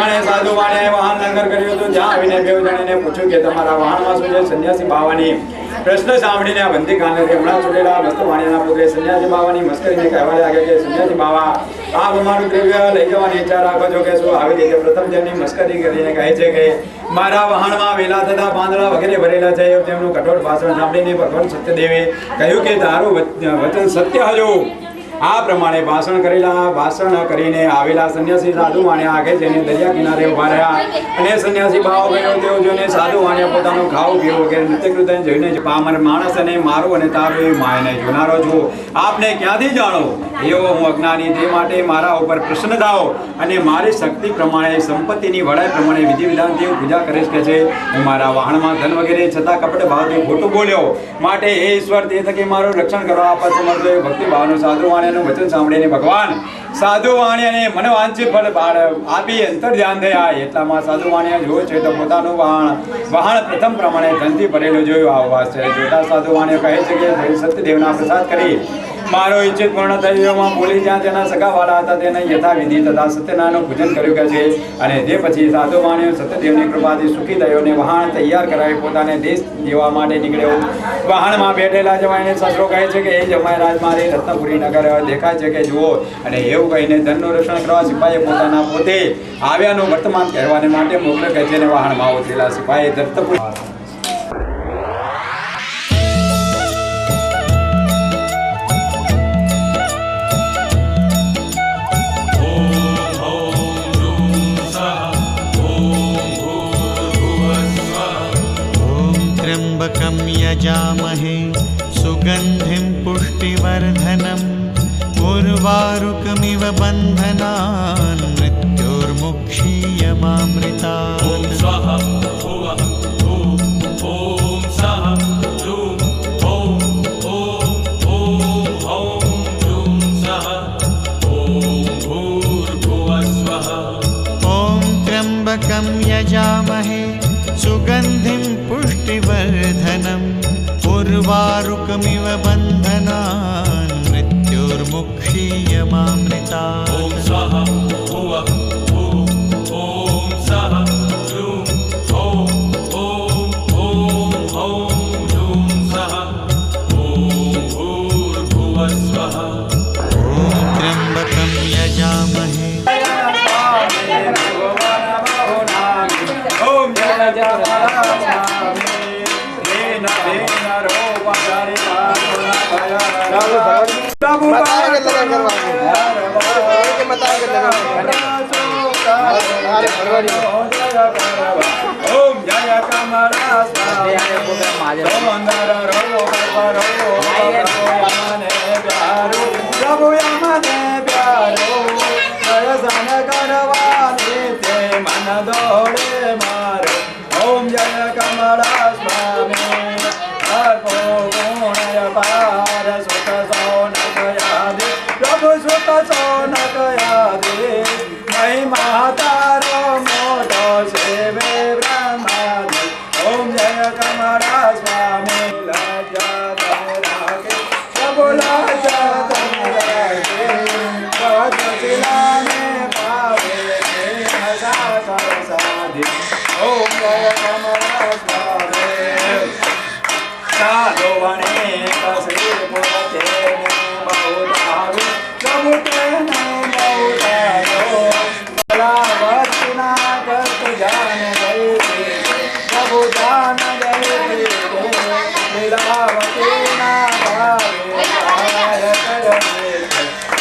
ઠેકાણે સાધુ વાણિયાએ વાહન લંગર કર્યું હતું. જ્યાં આવીને બેઉ જણાને પૂછ્યું કે તમારા વાહનમાં શું છે? સંન્યાસી બાવાની પ્રશ્ન સાંભળીને આ બંદી કાને હમણાં છોડેલા મસ્ત વાણિયાના પુત્રે સંન્યાસી બાવાની મસ્કરીને કહેવા લાગ્યા કે સંન્યાસી બાવા આપ અમારું દ્રવ્ય લઈ જવાની ઈચ્છા રાખો છો કે શું? આવી રીતે પ્રથમ જેમની મસ્કરી કરીને કહે છે કે મારા વાહનમાં વેલા તથા પાંદડા વગેરે ભરેલા છે. તેમનું કઠોર ભાષણ સાંભળીને ભગવાન સત્યદેવે કહ્યું કે તારું વચન સત્ય હજુ. આ પ્રમાણે ભાષણ કરીને આવેલા સંન્યાસી સાધુ વાણિયા આગે જઈને દરિયા કિનારે ઉભા રહ્યા. અને સંન્યાસી ભાવ ગયો તેઓ જોઈને સાધુ વાણિયા પોતાનું ખાવું પીવું વગેરે નૃત્યકૃત્ય જોઈને પામર માણસ અને મારું અને તારું એ માયને જોનારો છું. આપને ક્યાંથી જાણો? એવો હું અજ્ઞાની, તે માટે મારા ઉપર પ્રસન્ન થાઓ અને મારી શક્તિ પ્રમાણે સંપત્તિની વડાઈ પ્રમાણે વિધિ વિધાનથી હું પૂજા કરીશ કે છે. હું મારા વાહનમાં ધન વગેરે છતાં કપટ ભાવથી ખોટું બોલ્યો, માટે હે ઈશ્વર તે થકી મારું રક્ષણ કરવા આપવા સમર્થ ભક્તિ ભાવનું સાધુ વાણિયાનું વચન સાંભળીને ભગવાન સાધુ વાણિયાને મનવાંછિત ફળ આપી અંતર ધ્યાન થયા. એટલામાં સાધુ વાણિયા જોયું છે તો પોતાનું વાહન પ્રથમ પ્રમાણે ધનથી ભરેલું જોયું. આ વાત છે જોતા સાધુ વાણિયા કહે છે કે સત્યદેવના પ્રસાદ કરી મારો ઈચ્છિત પૂર્ણ થયોમાં બોલી જ્યાં તેના સગાવાળા હતા તેને યથાવિધિ તથા સત્યનારાયણનું પૂજન કર્યું કે છે. અને તે પછી સાધુ વાણિયો સત્યદેવની કૃપાથી સુખી થયો અને વાહન તૈયાર કરાવી પોતાને દેશ જવા માટે નીકળ્યો. વાહનમાં બેઠેલા જમાઈને સસરો કહે છે કે એ જમાઈ રાજમારી રત્નપુરી નગર દેખાય છે કે જુઓ. અને એવું કહીને ધનનું રક્ષણ કરવા સિપાહીએ પોતાના પોતે આવ્યાનું વર્તમાન કહેવાને માટે મોકલ્યો કે છે. વાહનમાં ઉતરેલા સિપાહીએ રત્નપુરી यजामहे सुगंधिं पुष्टिवर्धनम् उर्वारुकमिव बन्धनान् मृत्योर्मुक्षीयमामृतात्. ओम स्वाहा भुवः भूः ओम स्वाहा ह्रूः ओम ओम ओम ह्रूः स्वाहा ओम भूर्भुवः स्वः. ॐ त्र्यम्बकं यजामहे सुगन्धिं पुष्टिवर्धनम् उर्वारुकमिव बन्धनान् मृत्योर्मुक्षीयमामृतात्. ओम स्वाहा भुवः भूः ओम स्वाहा ह्रूः ओम ओम ह्रूः स्वाहा ओम भूर्भुवः स्वः. ॐ त्र्यम्बकं यजामहे ओम जय कमला प्रभु यमने प्यारो दर्शन करवाने ते मन दौड़े मारो. ओम जय कमला स्वामी अर्पो गुण पार सुख सौनक यादे प्रभु सुख सौनक यादे महिमा तारो मोटो सेवे ब्रह्मादि. ओम जय कमला स्वामी लज्जा राखे प्रभु लज्जा राखे पदशिला में पावे साधि. ओम जय कमला स्वामी साधु वने कसे पोते बहुधारू प्रभु तेने बहुधारो बलावती करत जान गए प्रभु जान गए लीलावती ना भावे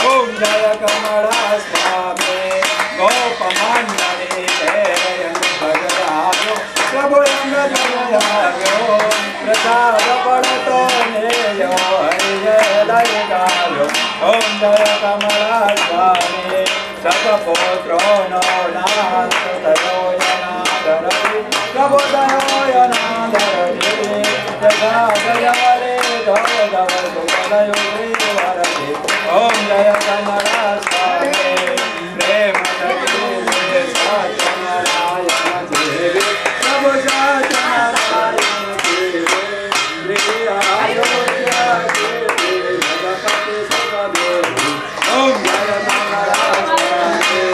ओम जय कमला स्वामी गोपमान्य भजरायो प्रभु रंग जयायो प्रसाद पड़तो नेयो हरिय लय गायो. ओम जय कमला स्वामी सतपुत्रो नो नाथ तयो यनादरति प्रभु तयो यनादरति जगा जयवरे गौरव सुखदयो श्रीवरति. ओम जय कमला स्वामी प्रेम सखी सत्यनारायण देवी प्रभु सत्यनारायण देवी प्रिय अयोध्या देवी जगपति सुखदेवी. ओम जय कमला स्वामी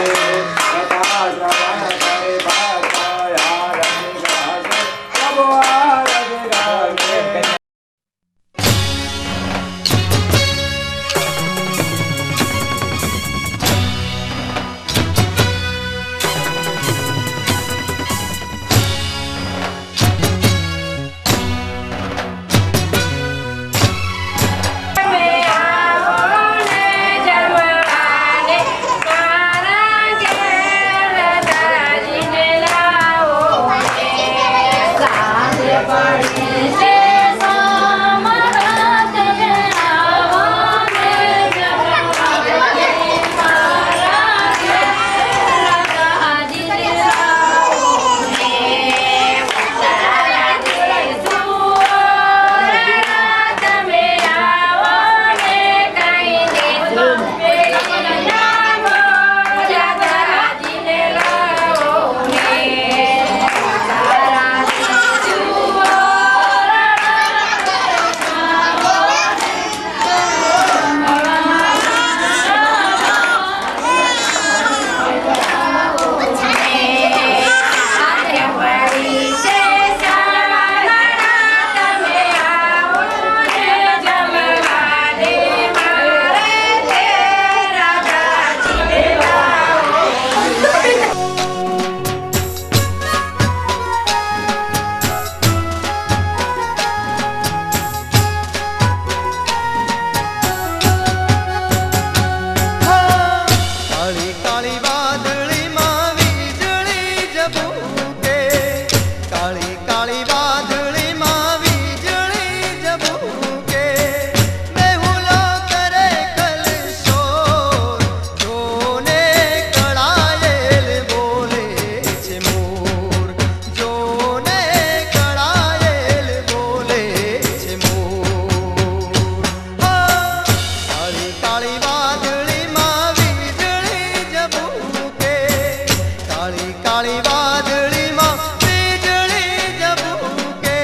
કાળી વાદળીમાં વીજળી ઝબૂકે.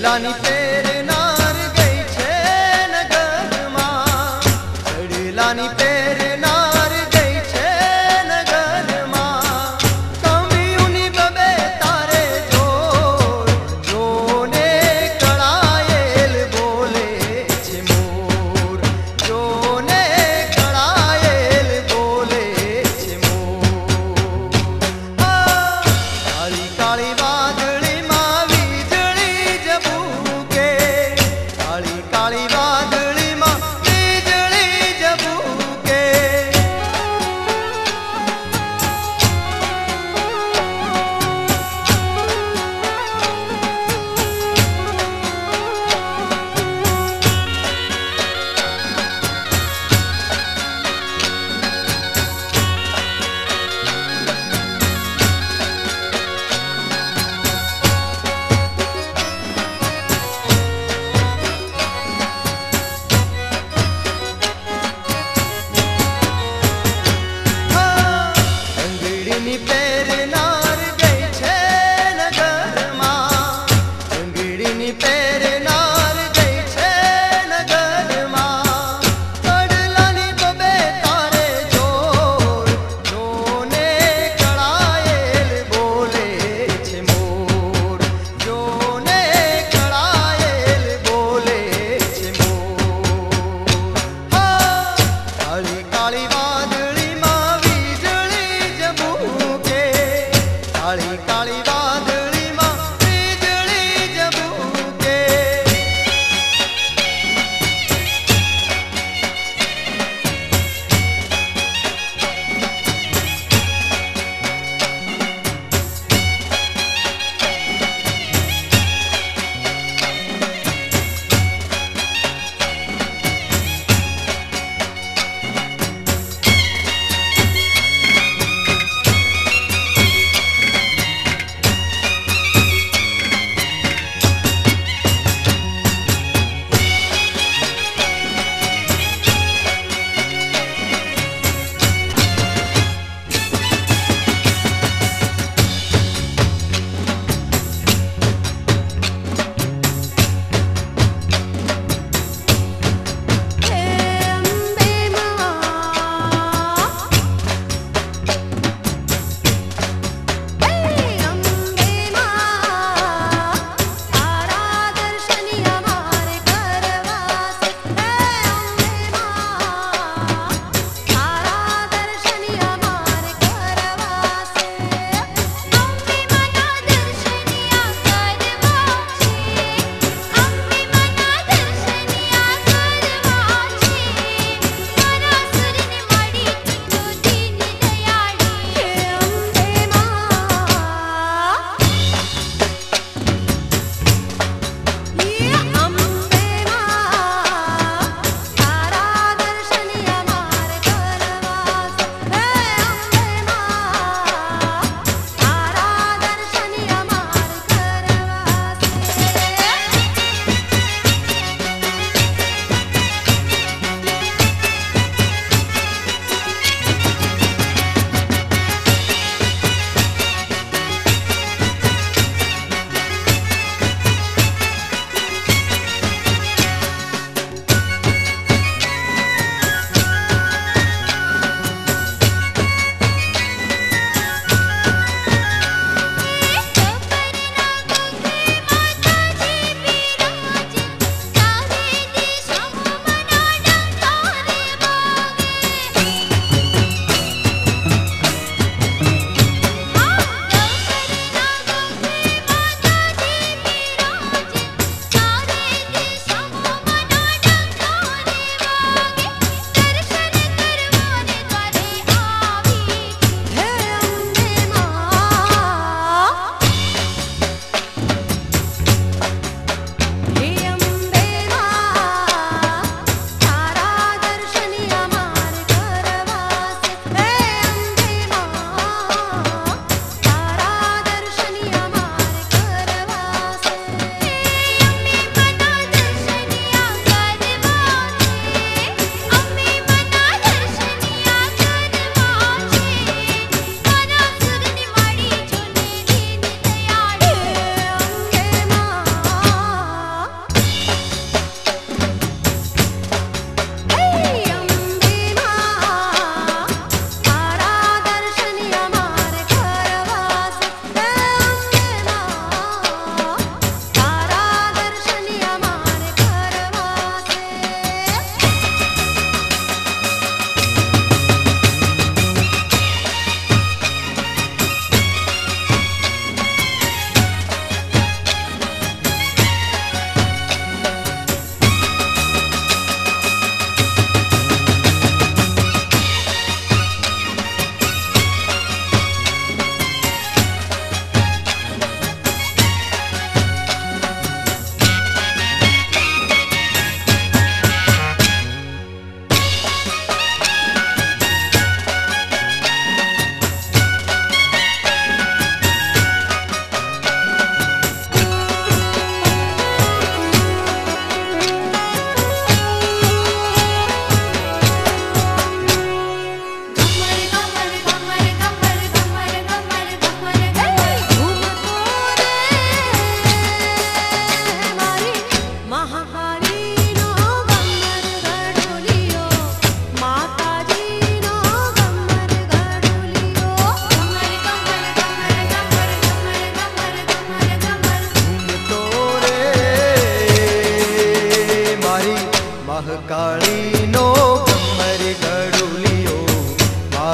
ચડેલાની પહેરનાર ગઈ છે નગરમાં. ચડેલાની પહેરનાર ગઈ છે નગરમાં. કમિયુની બબે તારે જોર જોને કળાયેલ બોલે છે મોર. જોને કળાયેલ બોલે છે મોર. કાળી કાળી વાદળીમાં વીજળી ઝબૂકે. કાળી કાળી વાદળીમાં વીજળી ઝબૂકે. અંગડીની પહેરનાર ગઈ છે નગરમાં. અંગડીની પહેરનાર ગઈ છે નગરમાં. કડલાની બબે તારે જોર જોને કળાયેલ બોલે છે મોર. જોને કળાયેલ બોલે છે મોર. કાળી કાળી વાદળીમાં વીજળી ઝબૂકે.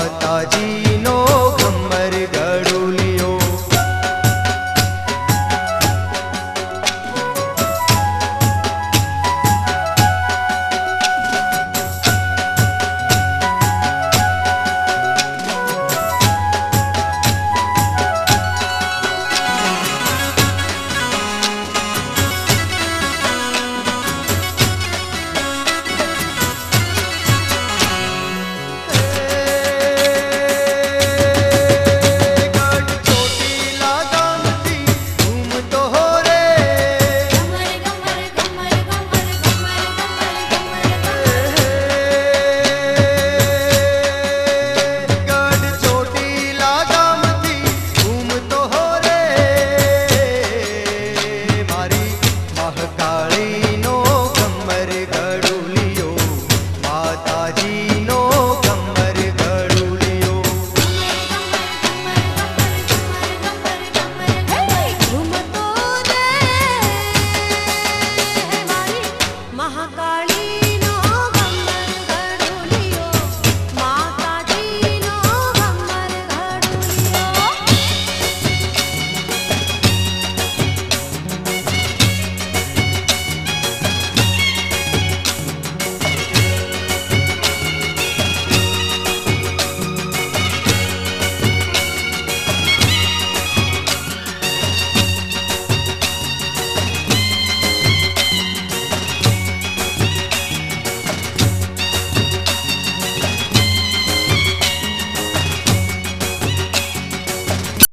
માતાજી